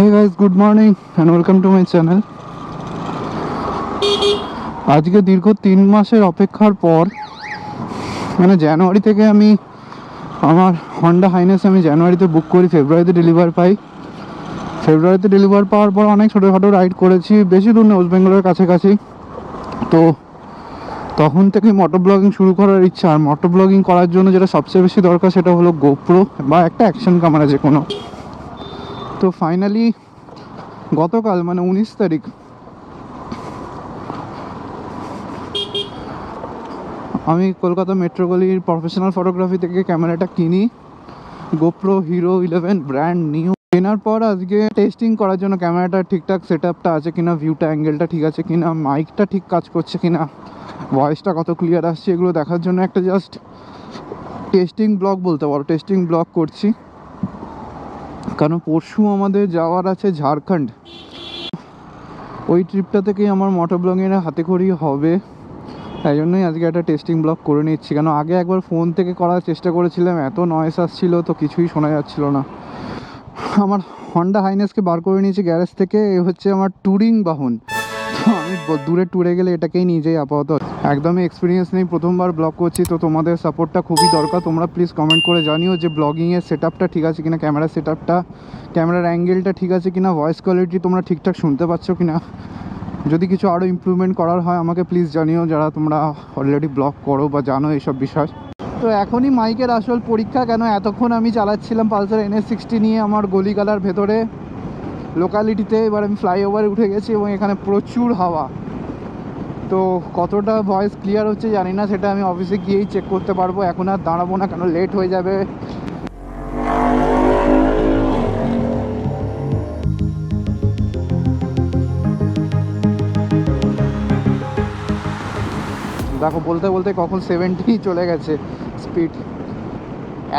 Hey guys, good morning and welcome to my channel. আজকে দীর্ঘ 3 মাসের অপেক্ষার পর মানে জানুয়ারি থেকে আমি আমার হন্ডা হাইনেস আমি জানুয়ারিতে বুক করি, ফেব্রুয়ারিতে ডেলিভার পাই। ফেব্রুয়ারিতে ডেলিভার পাওয়ার পর অনেক ছোটোখাটো রাইড করেছি, বেশি দূর না, ওয়েস্ট বেঙ্গলের কাছাকাছি। তো তখন থেকে মোটো ব্লগিং শুরু করার ইচ্ছা। আর মোটো ব্লগিং করার জন্য যেটা সবচেয়ে বেশি দরকার সেটা হলো গোপ্রো বা একটা অ্যাকশন ক্যামেরা যে কোনো। তো ফাইনালি গতকাল মানে 19 তারিখ আমি কলকাতা মেট্রোপলির প্রফেশনাল ফটোগ্রাফি থেকে ক্যামেরাটা কিনি, গোপ্রো হিরো 11 ব্র্যান্ড নিউ। কেনার পর আজকে টেস্টিং করার জন্য ক্যামেরাটা ঠিকঠাক সেট আপটা আছে কিনা, ভিউটা অ্যাঙ্গেলটা ঠিক আছে কিনা, মাইকটা ঠিক কাজ করছে কিনা, ভয়েসটা কত ক্লিয়ার আসছে, এগুলো দেখার জন্য একটা জাস্ট টেস্টিং ব্লগ বলতে পারো, টেস্টিং ব্লগ করছি। কারণ পরশু আমাদের যাওয়ার আছে ঝাড়খণ্ড, ওই ট্রিপটা থেকেই আমার মোটো ব্লগিংয়ে হাতে খড়ি হবে। তাই জন্যই আজকে একটা টেস্টিং ব্লগ করে নিচ্ছি। কেন আগে একবার ফোন থেকে করার চেষ্টা করেছিলাম, এত নয়েস আসছিল তো কিছুই শোনা যাচ্ছিল না। আমার হন্ডা হাইনেসকে বার করে নিয়েছি গ্যারেজ থেকে, এ হচ্ছে আমার ট্যুরিং বাহন। তো আমি দূরে ট্যুরে গেলে এটাকেই নিয়ে যাই আপাতত। একদমই এক্সপিরিয়েন্স নেই, প্রথমবার ব্লগ করছি, তো তোমাদের সাপোর্টটা খুবই দরকার। তোমরা প্লিজ কমেন্ট করে জানিও যে ব্লগিংয়ের সেট আপটা ঠিক আছে কিনা, ক্যামেরার সেট আপটা, ক্যামেরার অ্যাঙ্গেলটা ঠিক আছে কিনা, ভয়েস কোয়ালিটি তোমরা ঠিকঠাক শুনতে পাচ্ছ কিনা। যদি কিছু আরও ইমপ্রুভমেন্ট করার হয় আমাকে প্লিজ জানিও, যারা তোমরা অলরেডি ব্লগ করো বা জানো এইসব বিষয়। তো এখনই মাইকের আসল পরীক্ষা। কেন এতক্ষণ আমি চালাচ্ছিলাম পালসার NS60 নিয়ে আমার গলিগালার ভেতরে লোকালিটিতে। এবার আমি ফ্লাইওভারে উঠে গেছি এবং এখানে প্রচুর হাওয়া। তো কতটা ভয়েস ক্লিয়ার হচ্ছে জানি না, সেটা আমি অফিসে গিয়েই চেক করতে পারবো। এখন আর দাঁড়াবো না, কেন লেট হয়ে যাবে। দেখো বলতে বলতে কখন 70 চলে গেছে স্পিড।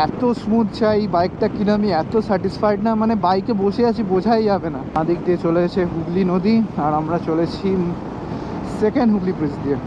এত স্মুথ চাই বাইকটা কিনে, আমি এত স্যাটিসফাইড না, মানে বাইকে বসে আছি বোঝাই যাবে না। দিক দিয়ে চলে এসে হুগলি নদী, আর আমরা চলেছি সেকেন্ড হুগলি ব্রিজ দিয়ে।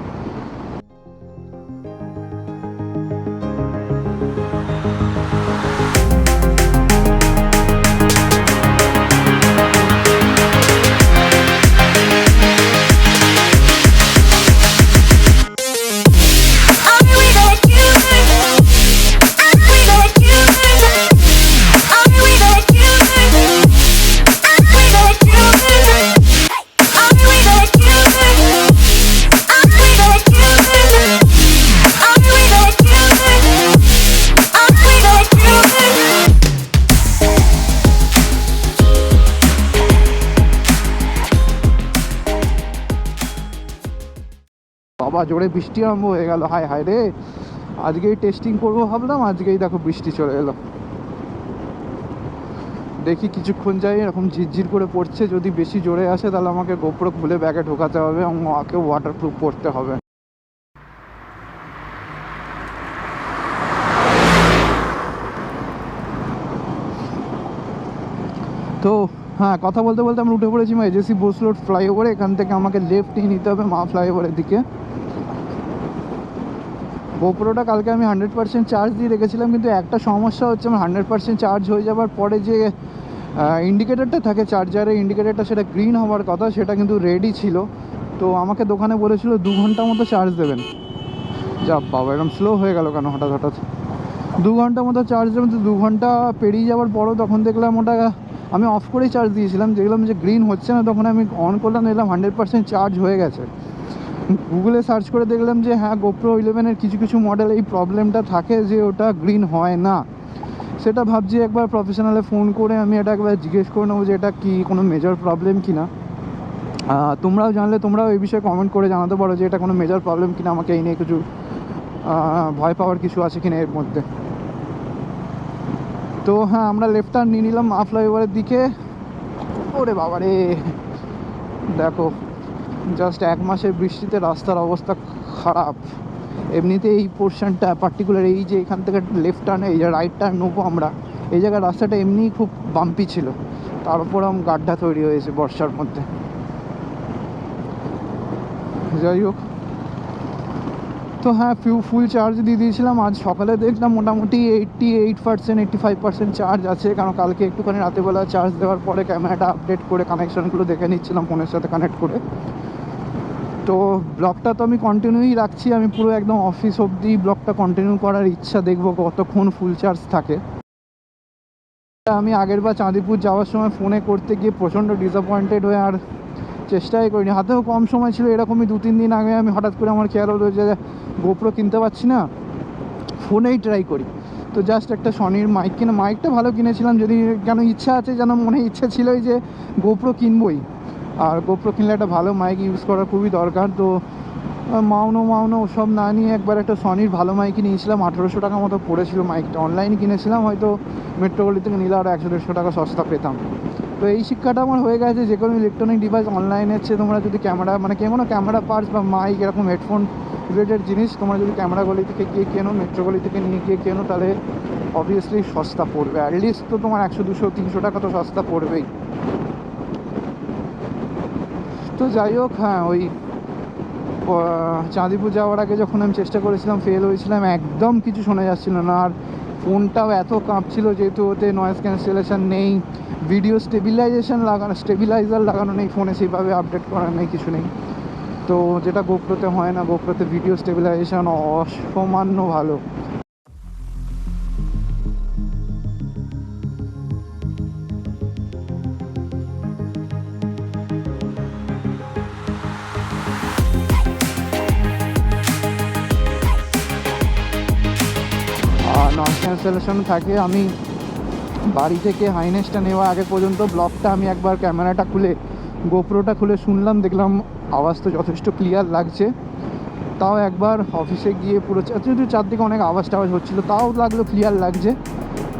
বাবা জোরে বৃষ্টি আরম্ভ হয়ে গেল, হায় হায় রে। আজকেই টেস্টিং করবো ভাবলাম, আজকেই দেখো বৃষ্টি চলে এলো। দেখি কিছুক্ষণ যাই, এরকম ঝিরঝির করে পড়ছে। যদি বেশি জোরে আসে তাহলে আমাকে গোপ্রো খুলে ব্যাগে ঢোকাতে হবে এবং আমাকে ওয়াটারপ্রুফ করতে হবে। তো হ্যাঁ, কথা বলতে বলতে আমরা উঠে পড়েছি এজেসি বোস রোড ফ্লাইওভারে। এখান থেকে আমাকে লেফট নিয়ে নিতে হবে মা ফ্লাইওভারের দিকে। গোপ্রোটা কালকে আমি 100% চার্জ দিয়ে রেখেছিলাম, কিন্তু একটা সমস্যা হচ্ছে, আমার 100% চার্জ হয়ে যাওয়ার পরে যে ইন্ডিকেটারটা থাকে চার্জারের ইন্ডিকেটারটা, সেটা গ্রিন হওয়ার কথা, সেটা কিন্তু রেডি ছিল। তো আমাকে দোকানে বলেছিল 2 ঘন্টা মতো চার্জ দেবেন। যা বাবা, এরকম স্লো হয়ে গেল কেন হঠাৎ হঠাৎ। 2 ঘন্টা মতো চার্জ দেবেন, তো 2 ঘন্টা পেরিয়ে যাওয়ার পরও তখন দেখলাম ওটা, আমি অফ করেই চার্জ দিয়েছিলাম, দেখলাম যে গ্রিন হচ্ছে না। তখন আমি অন করলাম, দেখলাম 100% চার্জ হয়ে গেছে। গুগলে সার্চ করে দেখলাম যে হ্যাঁ, গোপ্রো 11-এর কিছু কিছু মডেল এই প্রবলেমটা থাকে যে ওটা গ্রিন হয় না। সেটা ভাবছি একবার প্রফেশনালে ফোন করে আমি এটা একবার জিজ্ঞেস করে নেবো যে এটা কি কোনো মেজর প্রবলেম কি না। তোমরাও জানলে তোমরাও এই বিষয়ে কমেন্ট করে জানাতে পারো যে এটা কোনো মেজর প্রবলেম কিনা, আমাকে এই নিয়ে কিছু ভয় পাওয়ার কিছু আছে কিনা এর মধ্যে। তো হ্যাঁ, আমরা লেফট টার্ন নিয়ে নিলাম মা ফ্লাইওভারের দিকে। ওরে বাবা রে, দেখো জাস্ট 1 মাসের বৃষ্টিতে রাস্তার অবস্থা খারাপ। এমনিতে এই পোর্শনটা পার্টিকুলার, এই যে এখান থেকে লেফট টার্নে এই যে রাইট টার্ন নেবো আমরা, এই জায়গায় রাস্তাটা এমনিই খুব বাম্পি ছিল, তার উপর গাড্ডা তৈরি হয়েছে বর্ষার মধ্যে। যাই হোক, তো হ্যাঁ, ফুল চার্জ দিয়ে দিয়েছিলাম। আজ সকালে দেখলাম মোটামুটি 88%, 85% চার্জ আছে, কারণ কালকে একটুখানি রাতেরবেলা চার্জ দেওয়ার পরে ক্যামেরাটা আপডেট করে কানেকশানগুলো দেখে নিচ্ছিলাম ফোনের সাথে কানেক্ট করে। তো ব্লগটা তো আমি কন্টিনিউই রাখছি, আমি পুরো একদম অফিস অবধি ব্লগটা কন্টিনিউ করার ইচ্ছা, দেখবো কতক্ষণ ফুল চার্জ থাকে। আমি আগেরবার চাঁদিপুর যাওয়ার সময় ফোনে করতে গিয়ে প্রচণ্ড ডিসঅ্যাপয়েন্টেড হয়ে আর চেষ্টাই করিনি। হাতেও কম সময় ছিল, এরকমই 2-3 দিন আগে আমি হঠাৎ করে আমার খেয়াল হলো যে গোপ্রো কিনতে পারছি না, ফোনেই ট্রাই করি। তো জাস্ট একটা সনির মাইকটা ভালো কিনেছিলাম, যদি কেন ইচ্ছা আছে, যেন মনে ইচ্ছা ছিলই যে গোপ্রো কিনবই, আর গোপ্রো কিনলে একটা ভালো মাইক ইউজ করা খুবই দরকার। তো মাউনো ওসব না নিয়ে একবার একটা সনির ভালো মাইকই নিয়েছিলাম। 1800 টাকা মতো পড়েছিল মাইকটা, অনলাইনে কিনেছিলাম, হয়তো মেট্রোগলি থেকে নিলে আরও 100-150 টাকা সস্তা পেতাম। তো এই শিক্ষাটা আমার হয়ে গেছে, যে কোনো ইলেকট্রনিক ডিভাইস অনলাইনের চেয়ে তোমরা যদি ক্যামেরা মানে কোনো ক্যামেরা পার্টস বা মাইক এরকম হেডফোন রিলেটেড জিনিস তোমরা যদি ক্যামেরা গলি থেকে গিয়ে কেনো, মেট্রোগলি থেকে নিয়ে গিয়ে কেনো, তাহলে অবভিয়াসলি সস্তা পড়বে। অ্যাটলিস্ট তো তোমার 100-200-300 টাকা তো সস্তা পড়বেই। তো যাই হোক, হ্যাঁ, ওই চাঁদিপুর যাওয়ার আগে যখন আমি চেষ্টা করেছিলাম, ফেল হয়েছিলাম, একদম কিছু শোনা যাচ্ছিল না। আর ফোনটাও এত কাঁপছিল, যেহেতু ওতে নয়েজ ক্যান্সেলেশন নেই, ভিডিও স্টেবিলাইজার লাগানো নেই ফোনে, সেইভাবে আপডেট করা নেই, কিছু নেই। তো যেটা গোপ্রোতে হয় না, গোপ্রোতে ভিডিও স্টেবিলাইজেশন অসামান্য ভালো। নয়েজ ক্যান্সেলেশন থাকে। আমি বাড়ি থেকে হাইনেসটা নেওয়া আগে পর্যন্ত ব্লগটা আমি একবার ক্যামেরাটা খুলে, গোপ্রোটা খুলে শুনলাম, দেখলাম আওয়াজ তো যথেষ্ট ক্লিয়ার লাগছে। তাও একবার অফিসে গিয়ে পুরো চারদিকে অনেক আওয়াজ টাওয়াজ হচ্ছিলো, তাও লাগলো ক্লিয়ার লাগছে।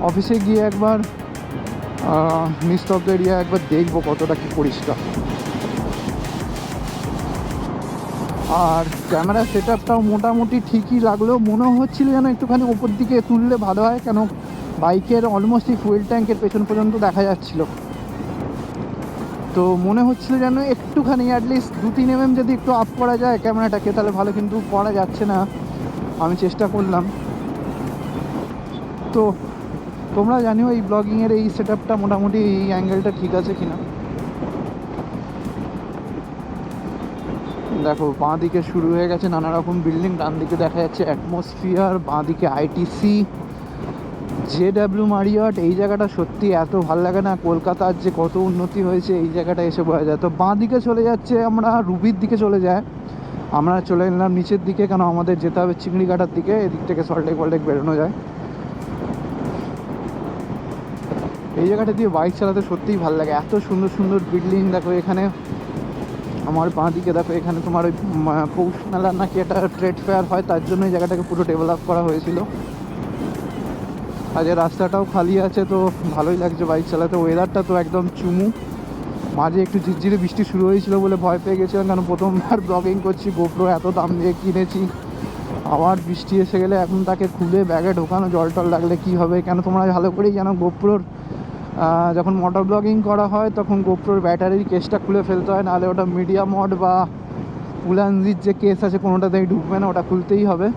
অফিসে গিয়ে একবার নিস্তব্ধ এরিয়া একবার দেখবো কতটা কি পরিষ্কার। আর ক্যামেরার সেট আপটাও মোটামুটি ঠিকই লাগলো, মনে হচ্ছিল যেন একটুখানি ওপর দিকে তুললে ভালো হয়, কেন বাইকের অলমোস্ট এই ফুয়েল ট্যাঙ্কের পেছন পর্যন্ত দেখা যাচ্ছিল। তো মনে হচ্ছিল যেন একটুখানি অ্যাটলিস্ট 2-3 mm যদি একটু আপ করা যায় ক্যামেরাটাকে, তাহলে ভালো, কিন্তু করা যাচ্ছে না। আমি চেষ্টা করলাম। তো তোমরা জানিও এই ব্লগিংয়ের এই সেট আপটা মোটামুটি এই অ্যাঙ্গেলটা ঠিক আছে কিনা। দেখো, বাঁ দিকে শুরু হয়ে গেছে নানা রকম বিল্ডিং, ডান দিকে দেখা যাচ্ছে অ্যাটমসফিয়ার, বাঁ দিকে আইটিসি, JW মারিয়ট। এই জায়গাটা সত্যি এত ভালো লাগে না, কলকাতার যে কত উন্নতি হয়েছে এই জায়গাটা এসে বোঝা যায়। তো বাঁ দিকে চলে যাচ্ছে, আমরা রুবির দিকে চলে যায়, আমরা চলে এলাম নিচের দিকে, কেন আমাদের যেতে হবে চিংড়িঘাটার দিকে, এদিক থেকে সল্টলেক বেরোনো যায়। এই জায়গাটা দিয়ে বাইক চালাতে সত্যিই ভালো লাগে, এত সুন্দর সুন্দর বিল্ডিং। দেখো এখানে আমার বাঁ দিকে, দেখো এখানে তোমার ওই পৌষ মেলার নাকি একটা ট্রেড ফেয়ার হয়, তার জন্য এই জায়গাটাকে পুরো ডেভেলপ করা হয়েছিল। আজ রাস্তাটাও খালি আছে, তো ভালোই লাগছে বাইক চালাতে। ওয়েদারটা তো একদম চুমু, মাঝে একটু ঝিরঝিরে বৃষ্টি শুরু হয়েছিল বলে ভয় পেয়ে গেছিলাম, কারণ প্রথমবার ব্লগিং করছি, গোপ্রো এত দাম দিয়ে কিনেছি, আবার বৃষ্টি এসে গেলে এখন তাকে খুলে ব্যাগে ঢোকানো, জল টল লাগলে কী হবে। কেন তোমরা ভালো করেই জানো, গোপ্রোর যখন মোটর ব্লগিং করা হয় তখন গোপ্রোর ব্যাটারির কেসটা খুলে ফেলতে হয়, নাহলে ওটা মিডিয়া মড বা উলানজির যে কেস আছে কোনোটাতেই ঢুকবে না, ওটা খুলতেই হবে।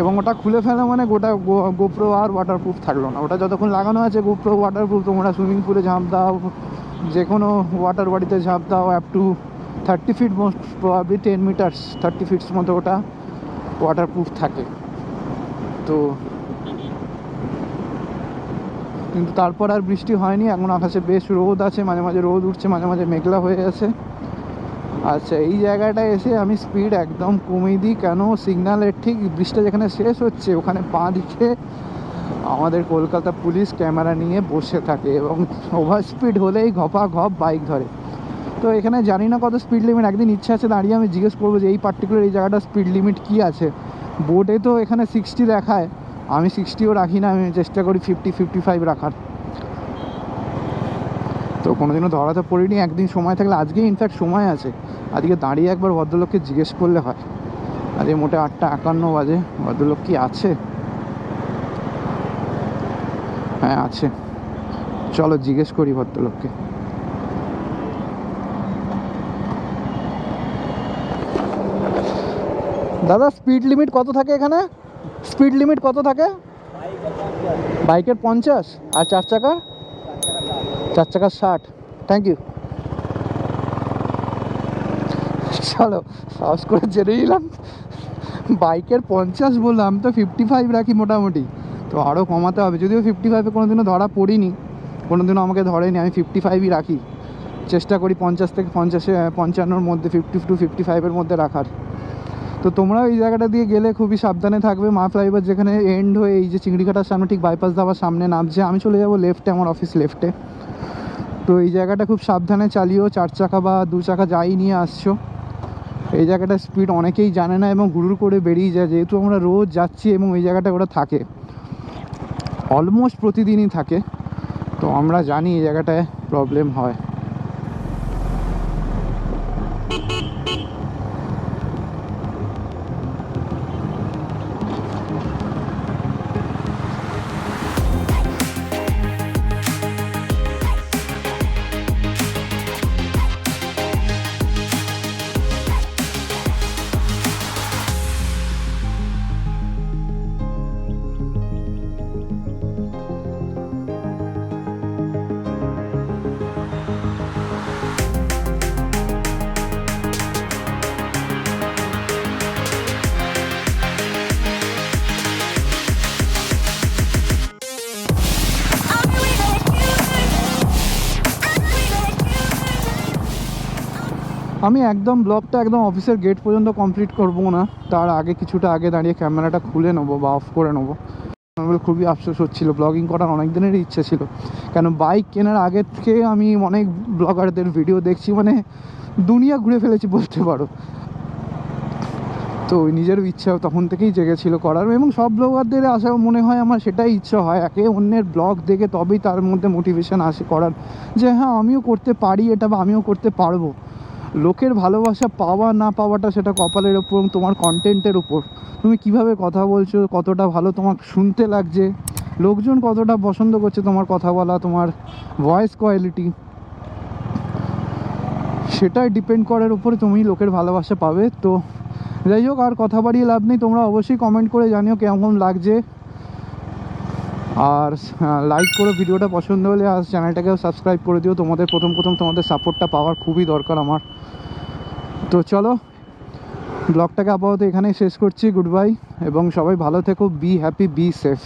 এবং ওটা খুলে ফেলা মানে গোটা গোপ্রো আর ওয়াটারপ্রুফ থাকলো না। ওটা যতক্ষণ লাগানো আছে গোপ্রো ওয়াটারপ্রুফ, তোমরা সুইমিং পুলে ঝাঁপ দাও, যে কোনো ওয়াটার বডিতে ঝাঁপ দাও, up to 30 feet, most probably 10 metres, 30 feets মতো ওটা ওয়াটারপ্রুফ থাকে। তো কিন্তু তারপর আর বৃষ্টি হয়নি, এখন আকাশে বেশ রোদ আছে, মাঝে মাঝে রোদ উঠছে, মাঝে মাঝে মেঘলা হয়ে আছে। আচ্ছা, এই জায়গাটায় এসে আমি স্পিড একদম কমিয়ে দিই, কেন সিগন্যালের ঠিক বৃষ্টিটা যেখানে শেষ হচ্ছে ওখানে বাঁ দিকে আমাদের কলকাতা পুলিশ ক্যামেরা নিয়ে বসে থাকে, এবং ওভার স্পিড হলেই ঘপা ঘপ বাইক ধরে। তো এখানে জানি না কত স্পিড লিমিট, একদিন ইচ্ছা আছে দাঁড়িয়ে আমি জিজ্ঞেস করবো যে এই পার্টিকুলার এই জায়গাটা স্পিড লিমিট কী আছে। বোর্ডে তো এখানে 60 দেখায়, আমি 60ও রাখি না, আমি চেষ্টা করি 50-55 রাখার। তো কোনোদিনও ধরাতে পড়িনি, একদিন সময় থাকলে, আজকেই ইনফ্যাক্ট সময় আছে, আজকে দাঁড়িয়ে একবার ভদ্রলোককে জিজ্ঞেস করলে হয়। আজকে মোটে 8:51 বাজে, ভদ্রলোক কি আছে? হ্যাঁ আছে, চলো জিজ্ঞেস করি ভদ্রলোককে। দাদা স্পিড লিমিট কত থাকে এখানে? স্পিড লিমিট কত থাকে? বাইকের 50 আর 4 চাকার? 4 চাকার 60। Thank you. চলো সাহস করে জেনে নিলাম। বাইকের 50 বললাম, তো 55 রাখি মোটামুটি, তো আরও কমাতে হবে। যদিও 55-এ কোনোদিনও ধরা পড়িনি, কোনোদিনও আমাকে ধরেনি, আমি 55ই রাখি। চেষ্টা করি 50 থেকে 55-এর মধ্যে, 50 টু 55-এর মধ্যে রাখার। তো তোমরাও এই জায়গাটা দিয়ে গেলে খুবই সাবধানে থাকবে। মা ফ্লাইওভার যেখানে এন্ড হয়ে এই যে চিংড়িঘাটার সামনে ঠিক বাইপাস ধাবার সামনে নামছে, আমি চলে যাবো লেফটে, আমার অফিস লেফটে। তো এই জায়গাটা খুব সাবধানে চালিও, 4 চাকা বা 2 চাকা যাই নিয়ে আসছো। এই জায়গাটার স্পিড অনেকেই জানে না এবং হুড়ুর করে বেরিয়ে যায়, যেহেতু আমরা রোজ যাচ্ছি এবং এই জায়গাটা ওরা থাকে, অলমোস্ট প্রতিদিনই থাকে, তো আমরা জানি এই জায়গাটায় প্রবলেম হয়। আমি একদম ব্লগটা একদম অফিসের গেট পর্যন্ত কমপ্লিট করবো না, তার আগে কিছুটা আগে দাঁড়িয়ে ক্যামেরাটা খুলে নেবো বা অফ করে নেবো। আমার খুবই আফসোস হচ্ছিলো, ব্লগিং করার অনেক দিনেরই ইচ্ছে ছিল, কেন বাইক কেনার আগের থেকে আমি অনেক ব্লগারদের ভিডিও দেখছি, মানে দুনিয়া ঘুরে ফেলেছি বলতে পারো। তো ওই নিজেরও ইচ্ছা তখন থেকেই জেগেছিল করার, এবং সব ব্লগারদের আশা মনে হয় আমার সেটাই ইচ্ছা হয়, একে অন্যের ব্লগ দেখে তবেই তার মধ্যে মোটিভেশন আসে করার, যে হ্যাঁ আমিও করতে পারি এটা, বা আমিও করতে পারবো। লোকের ভালোবাসা পাওয়া না পাওয়াটা সেটা কপালের ওপর এবং তোমার কন্টেন্টের উপর। তুমি কিভাবে কথা বলছো, কতটা ভালো তোমার শুনতে লাগছে, লোকজন কতটা পছন্দ করছে তোমার কথা বলা, তোমার ভয়েস কোয়ালিটি, সেটাই ডিপেন্ড করার উপরে তুমি লোকের ভালোবাসা পাবে। তো যাই হোক, আর কথা বাড়িয়ে লাভ নেই, তোমরা অবশ্যই কমেন্ট করে জানিও কেমন লাগছে, আর লাইক করো ভিডিওটা পছন্দ হলে, আর চ্যানেলটাকেও সাবস্ক্রাইব করে দিও। তোমাদের প্রথম তোমাদের সাপোর্টটা পাওয়ার খুবই দরকার আমার। তো চলো ব্লগটাকে আপাতত এখানেই শেষ করছি, গুড বাই, এবং সবাই ভালো থেকো, বি হ্যাপি, বি সেফ।